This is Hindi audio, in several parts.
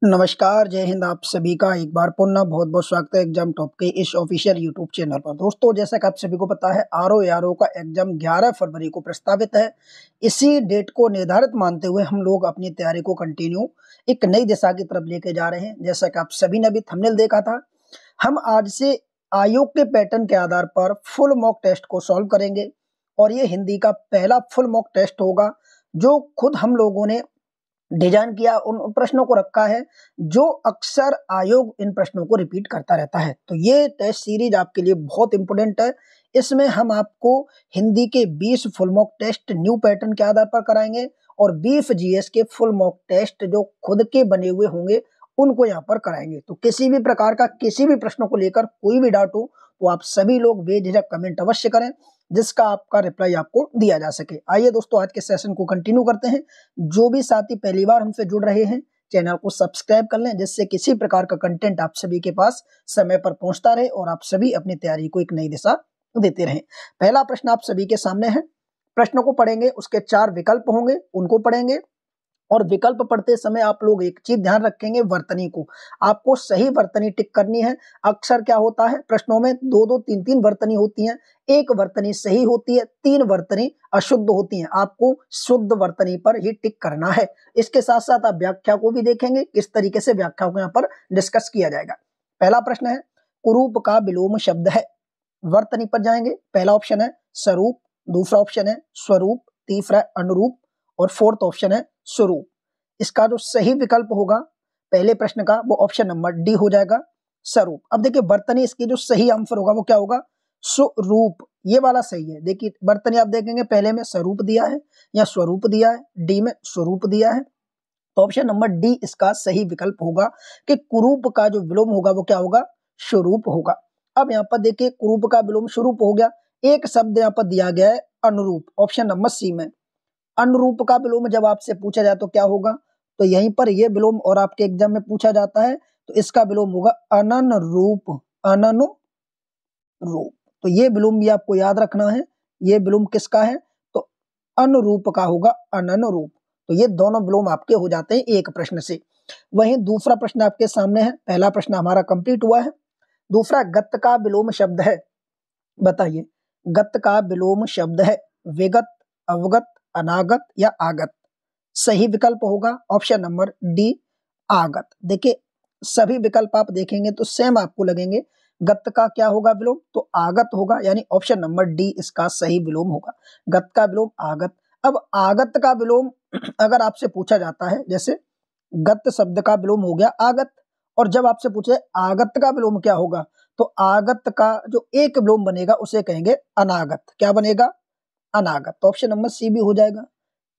नमस्कार, जय हिंद। आप सभी का एक बार पुनः बहुत-बहुत स्वागत है एग्जाम टॉप के इस ऑफिशियल यूट्यूब चैनल पर। दोस्तों, जैसा कि आप सभी को पता है, आरओ का एग्जाम 11 फरवरी को प्रस्तावित है। इसी डेट को निर्धारित मानते हुए हम लोग अपनी तैयारी को कंटिन्यू एक नई दिशा की तरफ लेके जा रहे हैं। जैसा कि आप सभी ने भी थंबनेल देखा था, हम आज से आयोग के पैटर्न के आधार पर फुल मॉक टेस्ट को सॉल्व करेंगे और ये हिंदी का पहला फुल मॉक टेस्ट होगा, जो खुद हम लोगों ने डिजाइन किया, उन प्रश्नों को रखा है जो अक्सर आयोग इन प्रश्नों को रिपीट करता रहता है। तो ये टेस्ट सीरीज आपके लिए बहुत इंपॉर्टेंट है। इसमें हम आपको हिंदी के 20 full mock test new pattern के आधार पर कराएंगे और 20 जीएस के फुल मॉक टेस्ट जो खुद के बने हुए होंगे उनको यहाँ पर कराएंगे। तो किसी भी प्रकार का किसी भी प्रश्नों को लेकर कोई भी डाउट हो तो आप सभी लोग बेझिझक कमेंट अवश्य करें, जिसका आपका रिप्लाई आपको दिया जा सके। आइए दोस्तों, आज के सेशन को कंटिन्यू करते हैं। जो भी साथी पहली बार हमसे जुड़ रहे हैं, चैनल को सब्सक्राइब कर लें, जिससे किसी प्रकार का कंटेंट आप सभी के पास समय पर पहुंचता रहे और आप सभी अपनी तैयारी को एक नई दिशा देते रहें। पहला प्रश्न आप सभी के सामने है। प्रश्न को पढ़ेंगे, उसके 4 विकल्प होंगे, उनको पढ़ेंगे और विकल्प पढ़ते समय आप लोग एक चीज ध्यान रखेंगे, वर्तनी को आपको सही वर्तनी टिक करनी है। अक्सर क्या होता है, प्रश्नों में 2-2 3-3 वर्तनी होती हैं, एक वर्तनी सही होती है, 3 वर्तनी अशुद्ध होती हैं। आपको शुद्ध वर्तनी पर ही टिक करना है। इसके साथ साथ आप व्याख्या को भी देखेंगे, किस तरीके से व्याख्या को यहाँ पर डिस्कस किया जाएगा। पहला प्रश्न है, कुरूप का विलोम शब्द है। वर्तनी पर जाएंगे। पहला ऑप्शन है स्वरूप, दूसरा ऑप्शन है स्वरूप, तीसरा अनुरूप और फोर्थ ऑप्शन है स्वरूप। इसका जो सही विकल्प होगा पहले प्रश्न का, वो ऑप्शन नंबर डी हो जाएगा, स्वरूप। अब देखिए, वर्तनी इसकी जो सही आंसर होगा वो क्या होगा, स्वरूप। ये वाला सही है। देखिए, वर्तनी आप देखेंगे, पहले में स्वरूप दिया है या स्वरूप दिया है, डी में स्वरूप दिया है, तो ऑप्शन नंबर डी इसका सही विकल्प होगा कि कुरूप का जो विलोम होगा वो क्या होगा, स्वरूप होगा। अब यहाँ पर देखिए, कुरूप का विलोम स्वरूप हो गया। एक शब्द यहाँ पर दिया गया है अनुरूप, ऑप्शन नंबर सी में। अनुरूप का विलोम जब आपसे पूछा जाए तो क्या होगा, तो यहीं पर यह विलोम और आपके एग्जाम में पूछा जाता है, तो इसका विलोम होगा अननुरूप। अननुरूप, तो ये विलोम भी आपको याद रखना है। ये विलोम किसका है, तो अनुरूप का होगा, अननुरूप। तो ये दोनों विलोम आपके हो जाते हैं एक प्रश्न से। वहीं दूसरा प्रश्न आपके सामने है। पहला प्रश्न हमारा कंप्लीट हुआ है। दूसरा, गत का विलोम शब्द है। बताइए, गत का विलोम शब्द है विगत, अवगत, अनागत या आगत। सही विकल्प होगा ऑप्शन नंबर डी, आगत। देखिए, सभी विकल्प आप देखेंगे तो सेम आपको लगेंगे। गत का क्या होगा विलोम, तो आगत होगा, यानी ऑप्शन नंबर डी इसका सही विलोम होगा। गत का विलोम आगत। अब आगत का विलोम अगर आपसे पूछा जाता है, जैसे गत शब्द का विलोम हो गया आगत, और जब आपसे पूछे आगत का विलोम क्या होगा, तो आगत का जो एक विलोम बनेगा उसे कहेंगे अनागत। क्या बनेगा, अनागत। तो ऑप्शन नंबर सी भी हो जाएगा।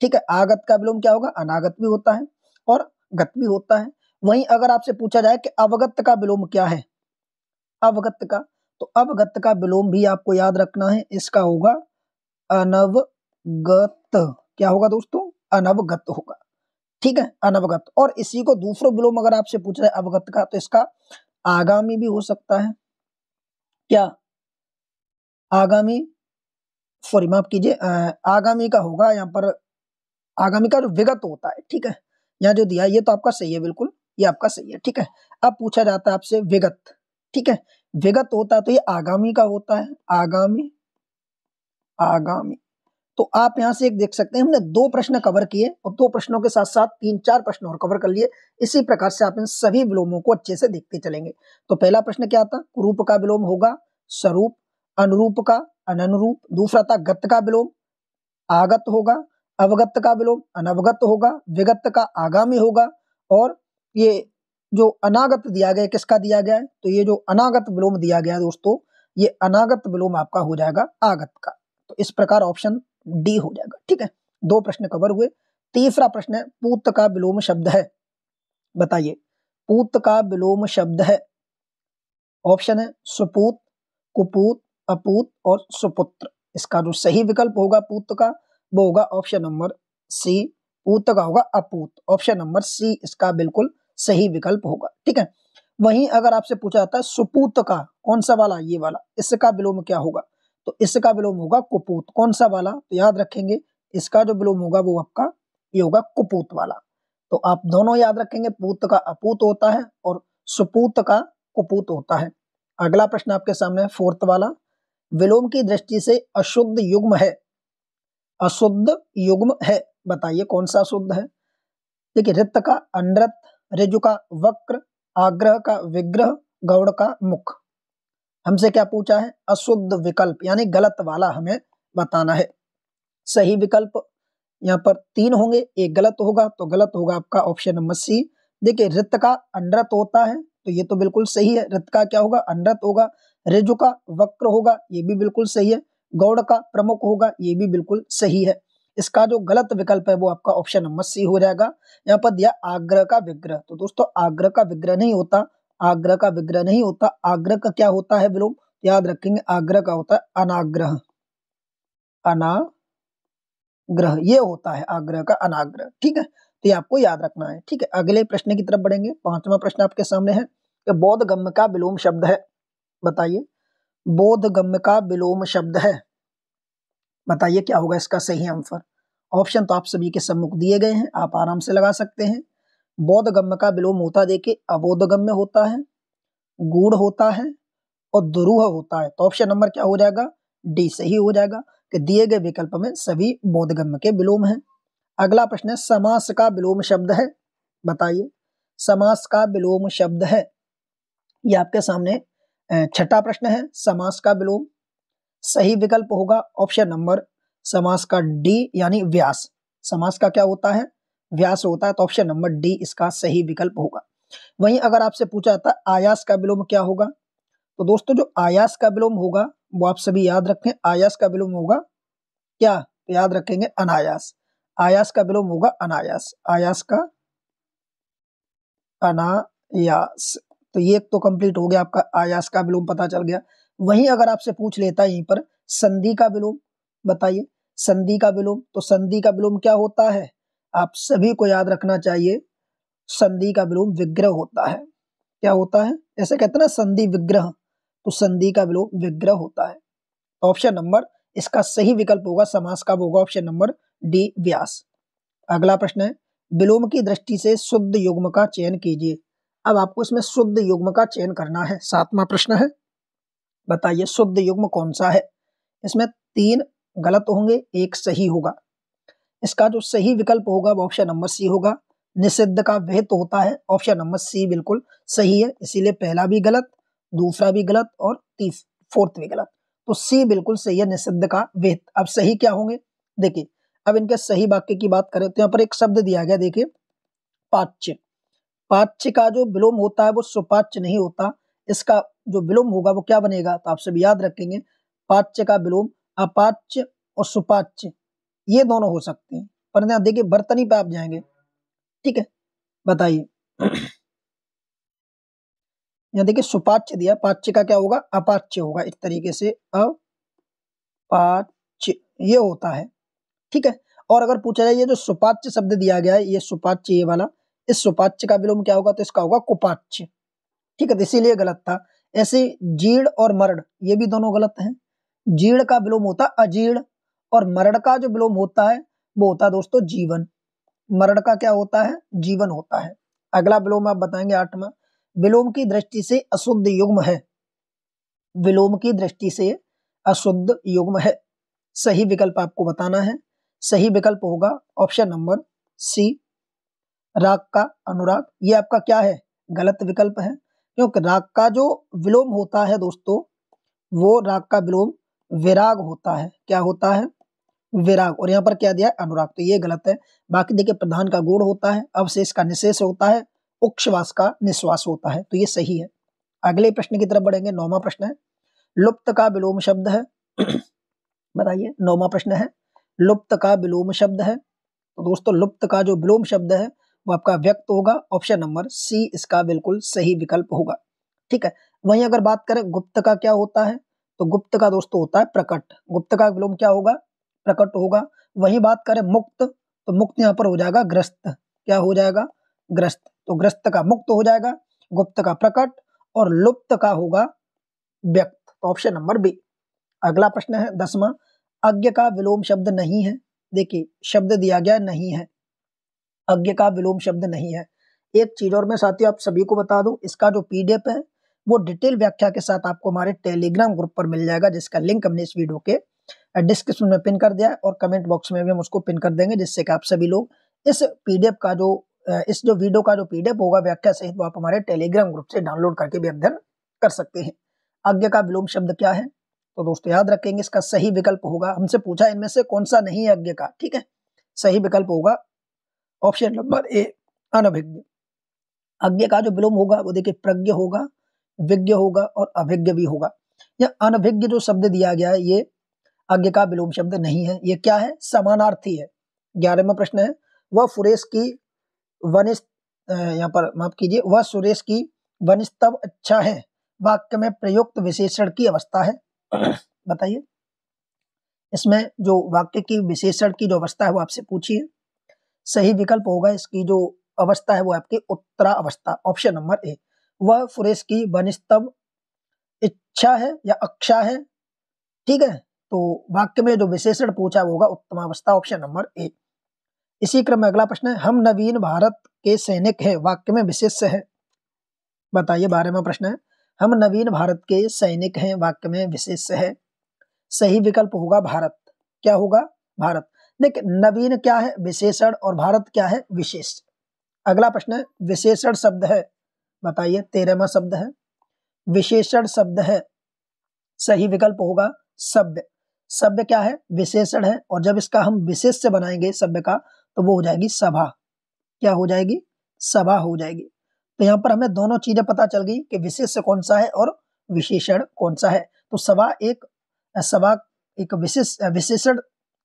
ठीक है, आगत का विलोम क्या होगा, अनागत भी होता है और गत भी होता है। वहीं अगर आपसे पूछा जाए कि अवगत का विलोम क्या है, अवगत का, तो अवगत का विलोम भी आपको याद रखना है, इसका होगा अनवगत। क्या होगा दोस्तों, अनवगत होगा। ठीक है, अनवगत। और इसी को दूसरा विलोम अगर आपसे पूछ रहे हैं अवगत का, तो इसका आगामी भी हो सकता है। क्या, आगामी, सॉरी माफ कीजिए, आगामी का होगा यहाँ पर, आगामी का जो विगत होता है। ठीक है, यहाँ जो दिया है ये तो आपका सही है, बिल्कुल ये आपका सही है। ठीक है, अब पूछा जाता है आपसे विगत। ठीक है, विगत होता है तो ये आगामी का होता है, आगामी, आगामी। तो आप यहाँ से एक देख सकते हैं, हमने 2 प्रश्न कवर किए और 2 प्रश्नों के साथ साथ 3-4 प्रश्न और कवर कर लिए। इसी प्रकार से आप इन सभी विलोमों को अच्छे से देखते चलेंगे। तो पहला प्रश्न क्या था, कुरूप का विलोम होगा स्वरूप, अनुरूप का अननुरूप। दूसरा था गत का विलोम आगत होगा, अवगत का विलोम अनवगत होगा, विगत का आगामी होगा, और ये जो अनागत दिया गया किसका दिया गया है, तो ये जो अनागत विलोम दिया गया है दोस्तों, ये अनागत विलोम आपका हो जाएगा आगत का। तो इस प्रकार ऑप्शन डी हो जाएगा। ठीक है, 2 प्रश्न कवर हुए। तीसरा प्रश्न है, पूत का विलोम शब्द है। बताइए, पूत का विलोम शब्द है। ऑप्शन है सुपूत, कुपूत, अपूत और सुपुत्र। इसका जो सही विकल्प होगा पूत का, वो होगा ऑप्शन नंबर सी, पूत का होगा अपूत। ऑप्शन नंबर सी इसका बिल्कुल सही विकल्प होगा। ठीक है, वहीं अगर आपसे पूछा जाता है सुपूत का, कौन सा वाला, ये वाला, इसका विलोम क्या होगा, तो इसका विलोम होगा कुपूत। कौन सा वाला, तो याद रखेंगे इसका जो विलोम होगा वो आपका ये होगा कुपूत वाला। तो आप दोनों याद रखेंगे, पूत का अपूत होता है और सुपूत का कुपूत होता है। अगला प्रश्न आपके सामने है फोर्थ वाला, विलोम की दृष्टि से अशुद्ध युग्म है, अशुद्ध युग्म है, बताइए कौन सा अशुद्ध है। देखिए, रित का अनृत, ऋजु का वक्र, आग्रह का विग्रह, गौड़ का मुख। हमसे क्या पूछा है, अशुद्ध विकल्प यानी गलत वाला हमें बताना है। सही विकल्प यहाँ पर 3 होंगे, एक गलत होगा, तो गलत होगा आपका ऑप्शन नंबर सी। देखिए, रित का अनृत होता है तो ये तो बिल्कुल सही है, रित का क्या होगा, अनृत होगा। ऋजु का वक्र होगा, ये भी बिल्कुल सही है। गौड़ का प्रमुख होगा, ये भी बिल्कुल सही है। इसका जो गलत विकल्प है वो आपका ऑप्शन नंबर सी हो जाएगा। यहाँ पर दिया आग्रह का विग्रह, तो दोस्तों आग्रह का विग्रह नहीं होता, आग्रह का विग्रह नहीं होता। आग्रह का क्या होता है विलोम, याद रखेंगे, आग्रह का होता है अनाग्रह, अनाग्रह ये होता है आग्रह का अनाग्रह। ठीक है, तो ये आपको याद रखना है। ठीक है, अगले प्रश्न की तरफ बढ़ेंगे। 5वां प्रश्न आपके सामने है कि बोधगम्य का विलोम शब्द है, बताइए बोधगम्य का विलोम शब्द है, बताइए क्या होगा इसका सही आंसर। ऑप्शन तो आप सभी के सम्मुख दिए गए हैं, आप आराम से लगा सकते हैं। बोधगम्य का विलोम होता है, देखिए अबोधगम्य होता है, गूढ़ होता है और दुरूह होता है। तो ऑप्शन नंबर क्या हो जाएगा, डी सही हो जाएगा कि दिए गए विकल्प में सभी बोधगम्य के विलोम हैं। अगला प्रश्न है, समास का विलोम शब्द है, बताइए समास का विलोम शब्द है। ये आपके सामने छठा प्रश्न है, समास का विलोम। सही विकल्प होगा ऑप्शन नंबर समास का डी यानी व्यास। समास का क्या होता है, व्यास होता है, तो ऑप्शन नंबर डी इसका सही विकल्प होगा। वहीं अगर आपसे पूछा जाता आयास का विलोम क्या होगा, तो दोस्तों जो आयास का विलोम होगा वो आप सभी याद रखें, आयास का विलोम होगा क्या, तो याद रखेंगे अनायास। आयास का विलोम होगा अनायास, आयास का अनायास। तो ये तो कंप्लीट हो गया आपका, आयास का विलोम पता चल गया। वहीं अगर आपसे पूछ लेता है यहीं पर संधि का विलोम, बताइए संधि का विलोम, तो संधि का विलोम क्या होता है, आप सभी को याद रखना चाहिए, संधि का विलोम विग्रह होता है। क्या होता है, ऐसे कहते हैं ना संधि विग्रह, तो संधि का विलोम विग्रह होता है। ऑप्शन नंबर इसका सही विकल्प होगा समास का होगा ऑप्शन नंबर डी व्यास। अगला प्रश्न है, विलोम की दृष्टि से शुद्ध युग्म का चयन कीजिए। अब आपको इसमें शुद्ध युग्म का चयन करना है। 7वां प्रश्न है, बताइए शुद्ध युग्म कौन सा है। इसमें 3 गलत होंगे, एक सही होगा। इसका जो सही विकल्प होगा वो ऑप्शन नंबर सी होगा। निषिद्ध का विहित होता है, ऑप्शन नंबर सी बिल्कुल सही है, इसीलिए पहला भी गलत, दूसरा भी गलत और फोर्थ भी गलत, तो सी बिल्कुल सही है, निषिद्ध का विहित। अब सही क्या होंगे, देखिए अब इनके सही वाक्य की बात करें तो यहाँ पर एक शब्द दिया गया, देखिए पाच्य। पाच्य का जो विलोम होता है वो सुपाच्य नहीं होता, इसका जो विलोम होगा वो क्या बनेगा, तो आप सब याद रखेंगे पाच्य का विलोम अपाच्य और सुपाच्य ये दोनों हो सकते हैं, पर यहाँ देखिए बर्तनी पे आप जाएंगे। ठीक है, बताइए यहाँ देखिए सुपाच्य दिया, पाच्य का क्या होगा, अपाच्य होगा, एक तरीके से अपाच्य ये होता है। ठीक है, और अगर पूछा जाए ये जो सुपाच्य शब्द दिया गया है, ये सुपाच्य ये वाला, इस सुपाच्य का विलोम क्या होगा, तो इसका होगा कुपाच्य। ठीक है, तो इसीलिए गलत था। ऐसे जीर्ण और मरण ये भी दोनों गलत हैं। जीर्ण का विलोम होता है अजीर्ण और मरण का जो विलोम होता है वो होता है दोस्तों जीवन। मरण का क्या होता है, जीवन होता है। अगला विलोम आप बताएंगे 8वां, विलोम की दृष्टि से अशुद्ध युग्म है। विलोम की दृष्टि से अशुद्ध युग्म है, सही विकल्प आपको बताना है। सही विकल्प होगा ऑप्शन नंबर सी राग का अनुराग। ये आपका क्या है, गलत विकल्प है, क्योंकि राग का जो विलोम होता है दोस्तों वो राग का विलोम विराग होता है। क्या होता है, विराग, और यहाँ पर क्या दिया है अनुराग, तो ये गलत है। बाकी देखिए प्रधान का गुण होता है, अवशेष का निशेष होता है, उच्छ्वास का निश्वास होता है, तो ये सही है। अगले प्रश्न की तरफ बढ़ेंगे। 9वां प्रश्न है, लुप्त का विलोम शब्द है। बताइए 9वां प्रश्न है, लुप्त का विलोम शब्द है। तो दोस्तों लुप्त का जो विलोम शब्द है वो आपका व्यक्त होगा, ऑप्शन नंबर सी इसका बिल्कुल सही विकल्प होगा। ठीक है, वहीं अगर बात करें गुप्त का क्या होता है, तो गुप्त का दोस्तों होता है प्रकट। गुप्त का विलोम क्या होगा, प्रकट होगा। वहीं बात करें मुक्त, तो मुक्त यहाँ पर हो जाएगा ग्रस्त। क्या हो जाएगा, ग्रस्त, तो ग्रस्त का मुक्त हो जाएगा, गुप्त का प्रकट और लुप्त का होगा व्यक्त, तो ऑप्शन नंबर बी। अगला प्रश्न है 10वां, अज्ञ का विलोम शब्द नहीं है। देखिए शब्द दिया गया नहीं है, अज्ञ का विलोम शब्द नहीं है। एक चीज और मैं साथियों आप सभी को बता दूं, इसका जो पीडीएफ है वो डिटेल व्याख्या के साथ आपको हमारे टेलीग्राम ग्रुप पर मिल जाएगा, जिसका लिंक हमने इस वीडियो के डिस्क्रिप्शन में पिन कर दिया है और कमेंट बॉक्स में भी हम उसको पिन कर देंगे, जिससे कि आप सभी लोग इस पीडीएफ का इस वीडियो का जो पीडीएफ होगा व्याख्या सहित वो आप हमारे टेलीग्राम ग्रुप से डाउनलोड करके भी अध्ययन कर सकते हैं। अज्ञ का विलोम शब्द क्या है? तो दोस्तों याद रखेंगे, इसका सही विकल्प होगा, हमसे पूछा इनमें से कौन सा नहीं है अज्ञ का, ठीक है, सही विकल्प होगा ऑप्शन नंबर ए, अनभिज्ञ। अज्ञ का जो विलोम होगा वो देखिए प्रज्ञ होगा, विज्ञ होगा और अभिज्ञ भी होगा। यह अनभिज्ञ जो शब्द दिया गया है ये अज्ञ का विलोम शब्द नहीं है। ये क्या है? समानार्थी है। 11वां प्रश्न है, वह सुरेश की वनिष्ठ, यहाँ पर माफ कीजिए, वह सुरेश की वनिष्ठव अच्छा है, वाक्य में प्रयुक्त विशेषण की अवस्था है। बताइए, इसमें जो वाक्य की विशेषण की जो अवस्था है वो आपसे पूछी है। सही विकल्प होगा इसकी जो अवस्था है वो आपकी उत्तरा अवस्था, ऑप्शन नंबर ए। वह सुरेश की वनिष्ठव इच्छा है या अक्षा है, ठीक है, तो वाक्य में जो विशेषण पूछा होगा उत्तमावस्था, ऑप्शन नंबर ए। इसी क्रम में अगला प्रश्न है, हम नवीन भारत के सैनिक हैं, वाक्य में विशेष्य है। बताइए, 12वां प्रश्न है, हम नवीन भारत के सैनिक हैं, वाक्य में विशेष्य है। सही विकल्प होगा भारत। क्या होगा? भारत। देखिए, नवीन क्या है? विशेषण, और भारत क्या है? विशेष। अगला प्रश्न है, विशेषण शब्द है। बताइए, 13वां शब्द है, विशेषण शब्द है। सही विकल्प होगा सभ्य। सभ्य क्या है? विशेषण है, और जब इसका हम विशेष से बनाएंगे सभ्य का तो वो हो जाएगी सभा। क्या हो जाएगी? सभा हो जाएगी। तो यहाँ पर हमें दोनों चीजें पता चल गई कि विशेष्य कौन सा है और विशेषण कौन सा है। तो सभा एक विशेषण,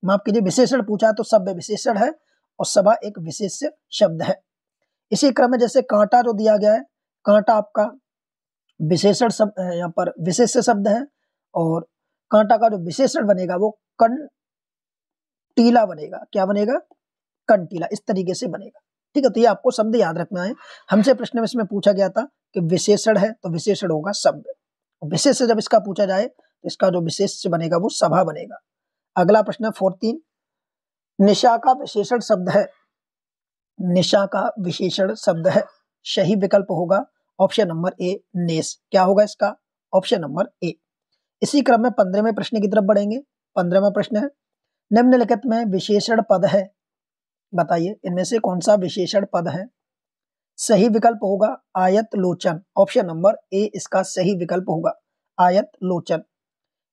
माफ कीजिए, विशेषण पूछा तो सभ्य विशेषण है और सभा एक विशेष्य शब्द है। इसी क्रम में जैसे कांटा जो दिया गया है, कांटा आपका विशेषण शब्द, यहाँ पर विशेष्य शब्द है, और कांटा का जो विशेषण बनेगा वो कंटीला बनेगा। क्या बनेगा? कंटीला। इस तरीके से बनेगा, ठीक है। तो ये आपको शब्द याद रखना है। हमसे प्रश्न में इसमें पूछा गया था कि विशेषण है तो विशेषण होगा शब्द, विशेष जब इसका पूछा जाए तो इसका जो विशेष बनेगा वो सभा बनेगा। अगला प्रश्न है 14, निशा का विशेषण शब्द है। निशा का विशेषण शब्द है। सही विकल्प होगा ऑप्शन नंबर ए, नेस। क्या होगा इसका? Option number A. इसी क्रम में 15वें प्रश्न की तरफ बढ़ेंगे। 15वां प्रश्न है, निम्नलिखित में विशेषण पद है। बताइए, इनमें से कौन सा विशेषण पद है? सही विकल्प होगा आयत लोचन, ऑप्शन नंबर ए इसका सही विकल्प होगा, आयत लोचन।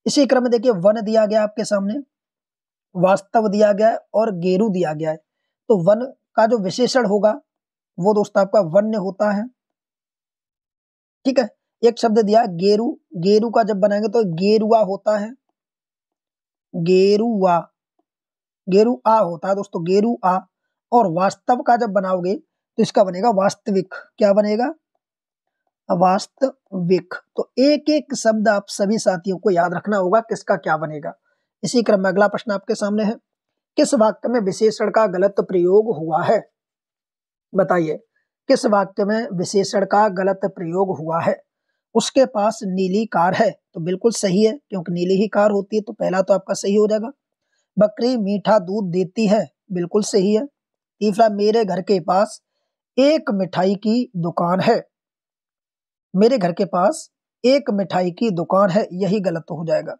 इसी क्रम में देखिए, वन दिया गया आपके सामने, वास्तव दिया गया है और गेरु दिया गया है। तो वन का जो विशेषण होगा वो दोस्त आपका वन्य होता है, ठीक है। एक शब्द दिया गेरु, गेरु का जब बनाएंगे तो गेरुआ होता है, गेरुआ, गेरुआ होता है दोस्तों, गेरुआ। और वास्तव का जब बनाओगे तो इसका बनेगा वास्तविक। क्या बनेगा? वास्तविक। तो एक एक शब्द आप सभी साथियों को याद रखना होगा किसका क्या बनेगा। इसी क्रम में अगला प्रश्न आपके सामने है, किस वाक्य में विशेषण का गलत प्रयोग हुआ है? बताइए, किस वाक्य में विशेषण का गलत प्रयोग हुआ है? उसके पास नीली कार है, तो बिल्कुल सही है, क्योंकि नीली ही कार होती है, तो पहला तो आपका सही हो जाएगा। बकरी मीठा दूध देती है, बिल्कुल सही है। तीसरा, मेरे घर के पास एक मिठाई की दुकान है। मेरे घर के पास एक मिठाई की दुकान है, यही गलत हो जाएगा,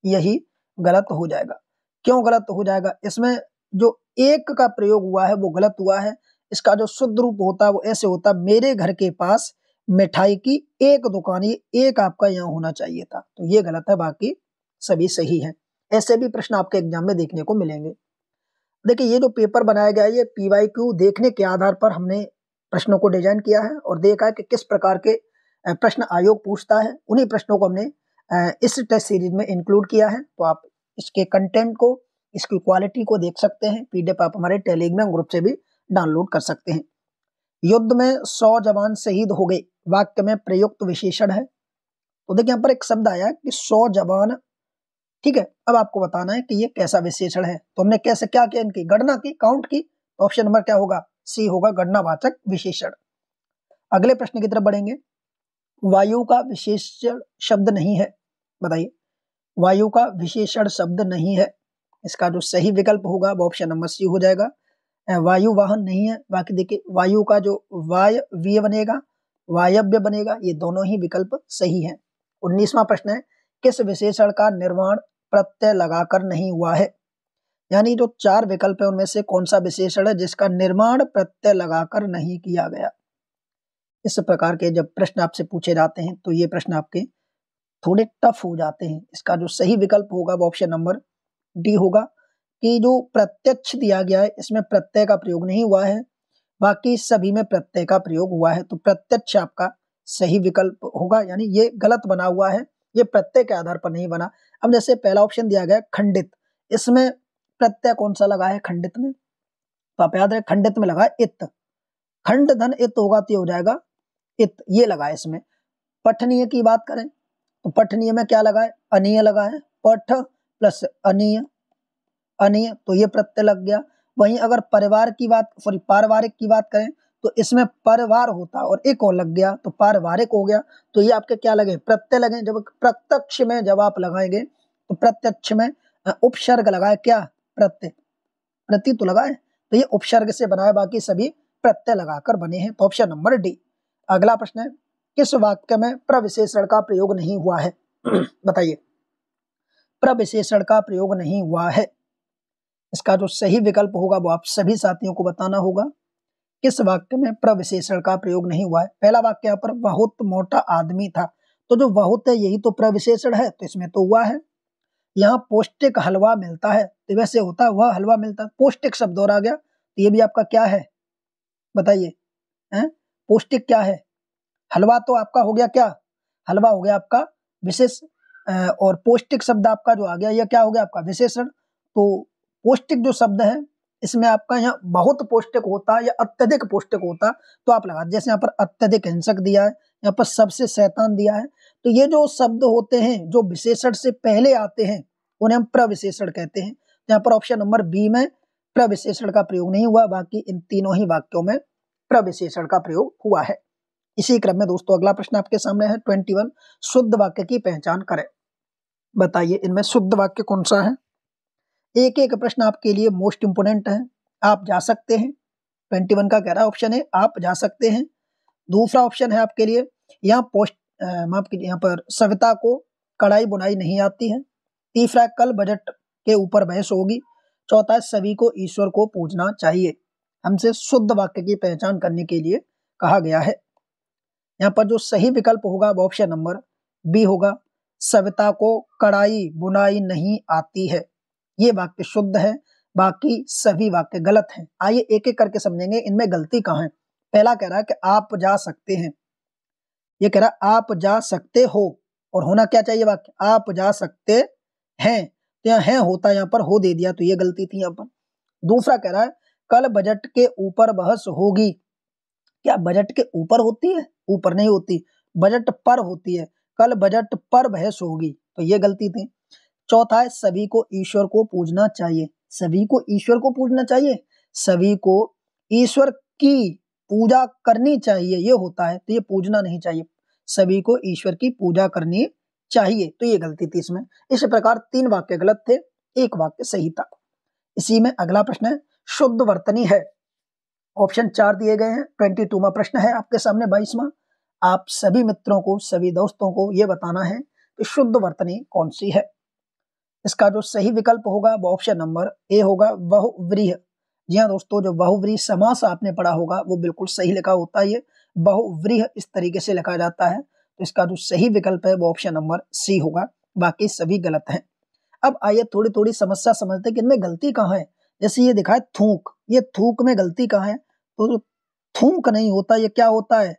यही गलत हो जाएगा। क्यों गलत हो जाएगा? इसमें जो एक का प्रयोग हुआ है वो गलत हुआ है। इसका जो शुद्ध रूप होता है वो ऐसे होता, मेरे घर के पास मिठाई की एक दुकान, ये एक आपका यहाँ होना चाहिए था, तो ये गलत है, बाकी सभी सही है। ऐसे भी प्रश्न आपके एग्जाम में देखने को मिलेंगे। देखिए, ये जो पेपर बनाया गया है ये PYQ देखने के आधार पर हमने प्रश्नों को डिजाइन किया है और देखा है कि किस प्रकार के प्रश्न आयोग पूछता है, उन्हीं प्रश्नों को हमने इस टेस्ट सीरीज में इंक्लूड किया है। तो आप इसके कंटेंट को, इसकी क्वालिटी को देख सकते हैं। PDF आप हमारे टेलीग्राम ग्रुप से भी डाउनलोड कर सकते हैं। युद्ध में 100 जवान शहीद हो गए, वाक्य में प्रयुक्त विशेषण है। तो देखिए, यहाँ पर एक शब्द आया कि 100 जवान, ठीक है। अब आपको बताना है कि ये कैसा विशेषण है। तो हमने कैसे क्या किया? इनकी गणना की, काउंट की। तो ऑप्शन नंबर क्या होगा? सी होगा, गणनावाचक विशेषण। अगले प्रश्न की तरफ बढ़ेंगे, वायु का विशेषण शब्द नहीं है। बताइए, वायु का विशेषण शब्द नहीं है, इसका जो सही विकल्प होगा वो ऑप्शन नंबर सी हो जाएगा, वायु वाहन नहीं है। बाकी देखिए वायु का जो वायव्य बनेगा, वायव्य बनेगा, ये दोनों ही विकल्प सही है। 19वां प्रश्न है, किस विशेषण का निर्माण प्रत्यय लगाकर नहीं हुआ है? यानी जो 4 विकल्प है उनमें से कौन सा विशेषण है जिसका निर्माण प्रत्यय लगाकर नहीं किया गया? इस प्रकार के जब प्रश्न आपसे पूछे जाते हैं तो ये प्रश्न आपके थोड़े टफ हो जाते हैं। इसका जो सही विकल्प होगा वो ऑप्शन नंबर डी होगा कि जो प्रत्यक्ष दिया गया है इसमें प्रत्यय का प्रयोग नहीं हुआ है, बाकी सभी में प्रत्यय का प्रयोग हुआ है, तो प्रत्यक्ष आपका सही विकल्प होगा। यानी ये गलत बना हुआ है, ये प्रत्यय के आधार पर नहीं बना। अब जैसे पहला ऑप्शन दिया गया खंडित, इसमें प्रत्यय कौन सा लगा है खंडित में? तो आप याद रहे खंडित में लगा है इत, खंड धन इत होगा तो हो जाएगा इत, ये लगा है इसमें। पठनीय की बात करें तो पठनीय में क्या लगा है? अनीय लगा है, पठ प्लस अनीय, अनीय, तो ये प्रत्यय लग गया। वहीं अगर पारिवारिक की बात करें तो इसमें परिवार होता और एक और लग गया तो पारिवारिक हो गया, तो ये आपके क्या लगे? प्रत्यय लगे। जब प्रत्यक्ष में जब आप लगाएंगे तो प्रत्यक्ष में उपसर्ग लगाए, क्या? प्रत्यय, प्रति तो लगा है, तो ये उपसर्ग से बना है, बाकी सभी प्रत्यय लगाकर बने हैं, तो ऑप्शन नंबर डी। अगला प्रश्न है, किस वाक्य में प्रविशेषण का प्रयोग नहीं हुआ है? बताइए, प्रविशेषण का प्रयोग नहीं हुआ है, इसका जो सही विकल्प होगा वो आप सभी साथियों को बताना होगा। किस वाक्य में प्रविशेषण का प्रयोग नहीं हुआ है? पहला वाक्य यहाँ पर बहुत मोटा आदमी था, तो जो बहुत है यही तो प्रविशेषण है, तो इसमें तो हुआ है। यहाँ पौष्टिक हलवा मिलता है, तो वैसे होता है वह हलवा मिलता है, पौष्टिक शब्द और आ गया, तो ये भी आपका क्या है? बताइए, पौष्टिक क्या है? हलवा तो आपका हो गया क्या? हलवा हो गया आपका विशेष, और पौष्टिक शब्द आपका जो आ गया यह क्या हो गया? आपका विशेषण। तो पौष्टिक जो शब्द है इसमें आपका यहाँ बहुत पौष्टिक होता या अत्यधिक पौष्टिक होता तो आप लगा, जैसे यहाँ पर अत्यधिक हिंसक दिया है, यहाँ पर सबसे शैतान दिया है, तो ये जो शब्द होते हैं जो विशेषण से पहले आते हैं उन्हें हम प्रविशेषण कहते हैं। यहाँ पर ऑप्शन नंबर बी में प्रविशेषण का प्रयोग नहीं हुआ, बाकी इन तीनों ही वाक्यों में प्रविशेषण का प्रयोग हुआ है। इसी क्रम में दोस्तों अगला प्रश्न आपके सामने है 21, शुद्ध वाक्य की पहचान करें। बताइए इनमें शुद्ध वाक्य कौन सा है? एक एक प्रश्न आपके लिए मोस्ट इंपोर्टेंट है, आप जा सकते हैं। 21 का कह रहा ऑप्शन है आप जा सकते हैं। दूसरा ऑप्शन है आपके लिए यहाँ माफ कीजिए, यहाँ पर सविता को कढ़ाई बुनाई नहीं आती है। तीसरा कल बजट के ऊपर बहस होगी। चौथा सभी को ईश्वर को पूजना चाहिए। हमसे शुद्ध वाक्य की पहचान करने के लिए कहा गया है। यहाँ पर जो सही विकल्प होगा वो ऑप्शन नंबर बी होगा, सविता को कढ़ाई बुनाई नहीं आती है, ये वाक्य शुद्ध है, बाकी सभी वाक्य गलत हैं। आइए एक एक करके समझेंगे इनमें गलती कहाँ है। पहला कह रहा है कि आप जा सकते हैं, ये कह रहा है आप जा सकते हो, और होना क्या चाहिए वाक्य? आप जा सकते हैं, तो यहाँ है होता, यहाँ पर हो दे दिया, तो ये गलती थी यहाँ पर। दूसरा कह रहा है कल बजट के ऊपर बहस होगी, क्या बजट के ऊपर होती है? ऊपर नहीं होती, बजट पर होती है, कल बजट पर बहस होगी, तो ये गलती थी। चौथा है सभी को ईश्वर को पूजना चाहिए, सभी को ईश्वर को पूजना चाहिए, सभी को ईश्वर की पूजा करनी चाहिए ये होता है, तो ये पूजना नहीं चाहिए, सभी को ईश्वर की पूजा करनी चाहिए, तो ये गलती थी इसमें। इस प्रकार 3 वाक्य गलत थे, 1 वाक्य सही था। इसी में अगला प्रश्न है शुद्ध वर्तनी है, ऑप्शन 4 दिए गए हैं। 22वां प्रश्न है आपके सामने 22वां। आप सभी मित्रों को, सभी दोस्तों को ये बताना है कि शुद्ध वर्तनी कौन सी है। इसका जो सही विकल्प होगा वो ऑप्शन नंबर ए होगा, बहुव्रीहि। जी हाँ दोस्तों, जो बहुव्रीहि समास आपने पढ़ा होगा वो बिल्कुल सही लिखा होता है, ये बहुव्रीहि इस तरीके से लिखा जाता है, तो इसका जो सही विकल्प है वो ऑप्शन नंबर सी होगा, बाकी सभी गलत हैं। अब आइए थोड़ी थोड़ी समस्या समझते हैं कि इनमें गलती कहाँ है। जैसे ये दिखा है थूक, ये थूक में गलती कहाँ है? तो थूक नहीं होता, ये क्या होता है?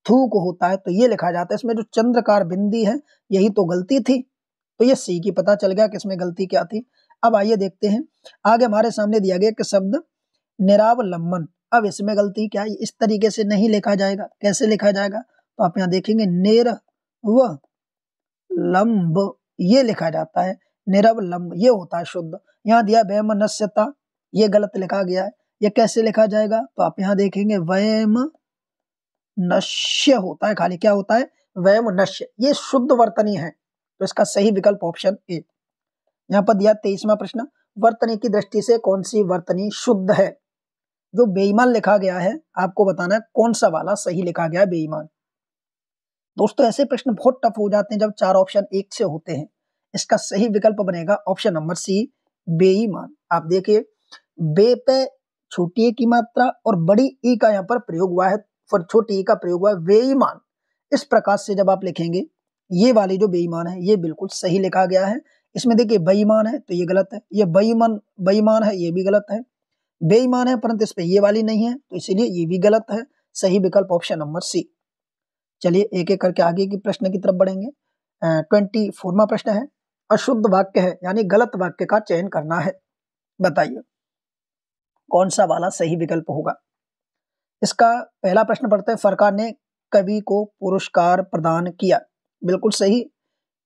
थूक होता है, तो ये लिखा जाता है। इसमें जो चंद्रकार बिंदी है यही तो गलती थी, तो ये सी की पता चल गया कि इसमें गलती क्या थी। अब आइए देखते हैं आगे हमारे सामने दिया गया कि शब्द निरावलंबन, अब इसमें गलती क्या है? इस तरीके से नहीं लिखा जाएगा, कैसे लिखा जाएगा? तो आप यहाँ देखेंगे निरवलंब ये लिखा जाता है, निरवलंब ये होता है शुद्ध। यहाँ दिया वैमनस्यता, ये गलत लिखा गया है, ये कैसे लिखा जाएगा? तो आप यहाँ देखेंगे वैमनस्य होता है, खाली क्या होता है? वैमनस्य, ये शुद्ध वर्तनी है, तो इसका सही विकल्प ऑप्शन ए। यहाँ पर दिया 23वां प्रश्न, वर्तनी की दृष्टि से कौन सी वर्तनी शुद्ध है? जो बेईमान लिखा गया है आपको बताना है कौन सा वाला सही लिखा गया है बेईमान। दोस्तों ऐसे प्रश्न बहुत टफ हो जाते हैं जब 4 ऑप्शन एक से होते हैं। इसका सही विकल्प बनेगा ऑप्शन नंबर सी, बेईमान। आप देखिए बे पे छोटी ई की मात्रा और बड़ी ई का यहाँ पर प्रयोग हुआ है, फिर छोटी ई का प्रयोग हुआ है बेईमान। इस प्रकार से जब आप लिखेंगे ये वाली जो बेईमान है ये बिल्कुल सही लिखा गया है। इसमें देखिए बेईमान है तो ये गलत है, ये बेईमान है ये भी गलत है, बेईमान है परंतु इस पे ये वाली नहीं है तो इसीलिए ये भी गलत है। सही विकल्प ऑप्शन नंबर सी। चलिए एक एक करके आगे की प्रश्न की तरफ बढ़ेंगे। 24वां प्रश्न है, अशुद्ध वाक्य है यानी गलत वाक्य का चयन करना है। बताइए कौन सा वाला सही विकल्प होगा। इसका पहला प्रश्न पढ़ते हैं, सरकार ने कवि को पुरस्कार प्रदान किया। बिल्कुल सही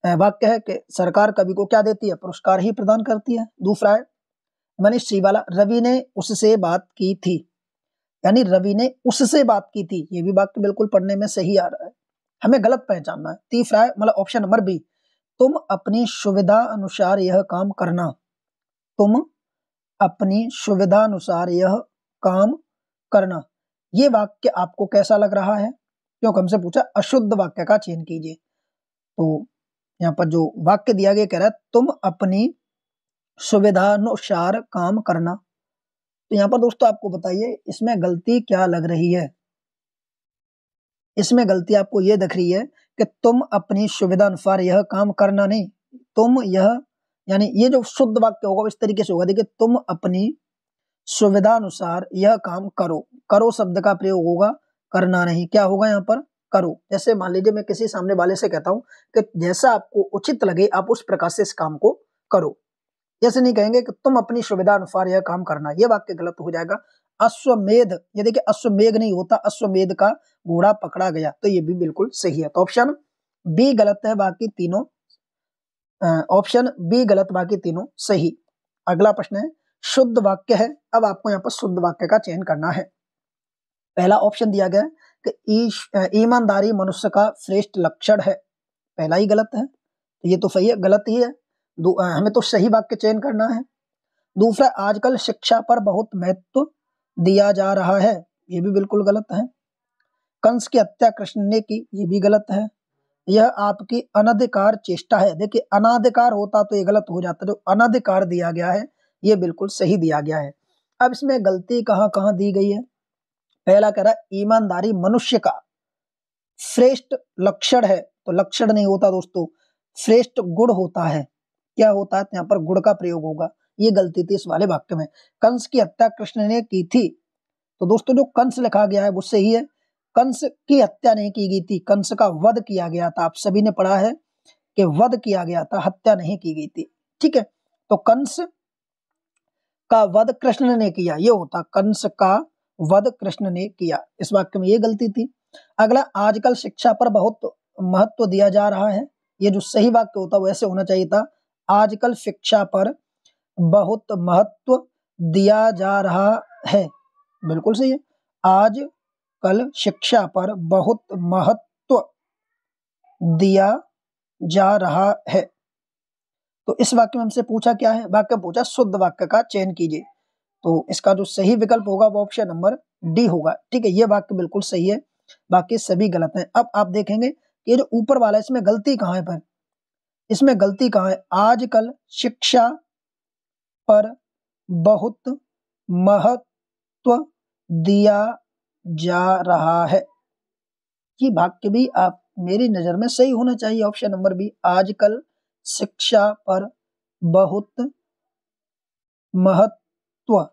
वाक्य है कि सरकार कवि को क्या देती है, पुरस्कार ही प्रदान करती है। दूसरा है मनीष सी वाला, रवि ने उससे बात की थी यानी रवि ने उससे बात की थी, ये भी वाक्य बिल्कुल पढ़ने में सही आ रहा है, हमें गलत पहचानना है। तीसरा है मतलब ऑप्शन नंबर बी, तुम अपनी सुविधा अनुसार यह काम करना। तुम अपनी सुविधा अनुसार यह काम करना, ये वाक्य आपको कैसा लग रहा है, क्योंकि हमसे पूछा अशुद्ध वाक्य का चयन कीजिए। तो यहाँ पर जो वाक्य दिया गया कह रहा है तुम अपनी सुविधानुसार काम करना, तो यहाँ पर दोस्तों आपको बताइए इसमें गलती क्या लग रही है। इसमें गलती आपको ये दिख रही है कि तुम अपनी सुविधा अनुसार यह काम करना नहीं, तुम यह यानी ये जो शुद्ध वाक्य होगा इस तरीके से होगा, देखिए तुम अपनी सुविधा अनुसार यह काम करो, करो शब्द का प्रयोग होगा, करना नहीं। क्या होगा यहाँ पर, करो। जैसे मान लीजिए मैं किसी सामने वाले से कहता हूं कि जैसा आपको उचित लगे आप उस प्रकार से इस काम को करो, जैसे नहीं कहेंगे कि तुम अपनी सुविधा अनुसार यह काम करना, यह वाक्य गलत हो जाएगा। अश्वमेध, ये देखिए अश्वमेघ नहीं होता, अश्वमेध का घोड़ा पकड़ा गया, तो ये भी बिल्कुल सही है। तो ऑप्शन बी गलत है, बाकी तीनों ऑप्शन बी गलत, बाकी तीनों सही। अगला प्रश्न है, शुद्ध वाक्य है, अब आपको यहाँ पर शुद्ध वाक्य का चयन करना है। पहला ऑप्शन दिया गया कि ईमानदारी मनुष्य का श्रेष्ठ लक्षण है, पहला ही गलत है, ये तो सही है, गलत ही है, हमें तो सही वाक्य चयन करना है। दूसरा, आजकल शिक्षा पर बहुत महत्व दिया जा रहा है, ये भी बिल्कुल गलत है। कंस की हत्या कृष्ण ने की, ये भी गलत है। यह आपकी अनधिकार चेष्टा है, देखिए अनाधिकार होता तो ये गलत हो जाता, जो अनधिकार दिया गया है ये बिल्कुल सही दिया गया है। अब इसमें गलती कहाँ कहाँ दी गई है। पहला कह रहा है ईमानदारी मनुष्य का श्रेष्ठ लक्षण है, तो लक्षण नहीं होता दोस्तों, श्रेष्ठ गुण होता है। क्या होता है, यहाँ पर गुण का प्रयोग होगा, ये गलती थी इस वाले वाक्य में। कंस की हत्या कृष्ण ने की थी, तो दोस्तों जो कंस लिखा गया है वो सही है, कंस की हत्या नहीं की गई थी, कंस का वध किया गया था। आप सभी ने पढ़ा है कि वध किया गया था, हत्या नहीं की गई थी, ठीक है। तो कंस का वध कृष्ण ने किया, ये होता कंस का वध कृष्ण ने किया, इस वाक्य में ये गलती थी। अगला, आजकल शिक्षा पर बहुत महत्व दिया जा रहा है, ये जो सही वाक्य होता वो ऐसे होना चाहिए था, आजकल शिक्षा पर बहुत महत्व दिया जा रहा है, बिल्कुल सही है, आज कल शिक्षा पर बहुत महत्व दिया जा रहा है। तो इस वाक्य में हमसे पूछा क्या है, वाक्य पूछा शुद्ध वाक्य का चयन कीजिए, तो इसका जो सही विकल्प होगा वो ऑप्शन नंबर डी होगा, ठीक है। ये वाक्य बिल्कुल सही है, बाकी सभी गलत हैं। अब आप देखेंगे कि ये जो ऊपर वाला है इसमें गलती कहाँ है, पर इसमें गलती कहाँ है, आजकल शिक्षा पर बहुत महत्व दिया जा रहा है, ये वाक्य भी आप मेरी नजर में सही होना चाहिए, ऑप्शन नंबर बी, आजकल शिक्षा पर बहुत महत्व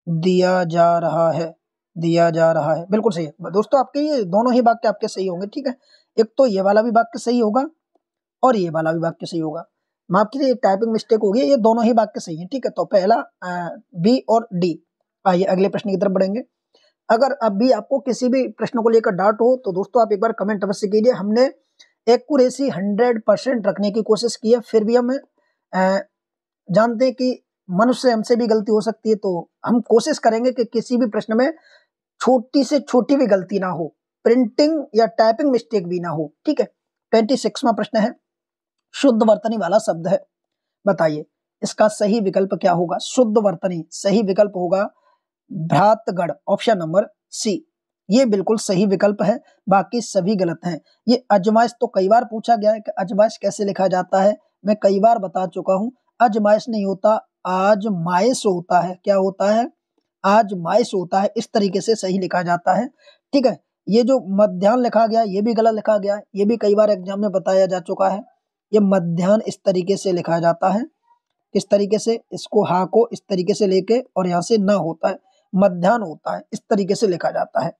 दिया जा रहा है, दिया जा रहा है, बिल्कुल सही है दोस्तों। आपके ये दोनों ही वाक्य आपके सही होंगे, ठीक है। एक तो ये वाला भी वाक्य सही होगा और ये वाला भी वाक्य सही होगा, माफ कीजिए टाइपिंग मिस्टेक हो गई, ये दोनों ही वाक्य सही है, ठीक है। तो पहला बी और डी। आइए अगले प्रश्न की तरफ बढ़ेंगे। अगर अब भी आपको किसी भी प्रश्न को लेकर डाउट हो तो दोस्तों आप एक बार कमेंट अवश्य कीजिए। हमने एक्यूरेसी 100% रखने की कोशिश की है, फिर भी हम जानते हैं कि मनुष्य हमसे भी गलती हो सकती है, तो हम कोशिश करेंगे कि किसी भी प्रश्न में छोटी से छोटी भी गलती ना हो, प्रिंटिंग या टाइपिंग मिस्टेक भी ना हो, ठीक है। 26वां प्रश्न है, शुद्ध वर्तनी वाला शब्द है, बताइए इसका सही विकल्प क्या होगा? शुद्ध वर्तनी। सही विकल्प होगा भ्रातगढ़, ऑप्शन नंबर सी। ये बिल्कुल सही विकल्प है, बाकी सभी गलत हैं। ये अजमाइश तो कई बार पूछा गया है कि अजमाइश कैसे लिखा जाता है, मैं कई बार बता चुका हूं। अजमाइश नहीं होता, आजमाइश होता है। क्या होता है? आजमाइश होता है। इस तरीके से सही लिखा जाता है, ठीक है। ये जो मध्याह्न लिखा गया ये भी गलत लिखा गया है, ये भी कई बार एग्जाम में बताया जा चुका है। ये मध्याह्न इस तरीके से लिखा जाता है, किस तरीके से? इसको हा को इस तरीके से लेके और यहाँ से न होता है, मध्याह्न होता है, इस तरीके से लिखा जाता है,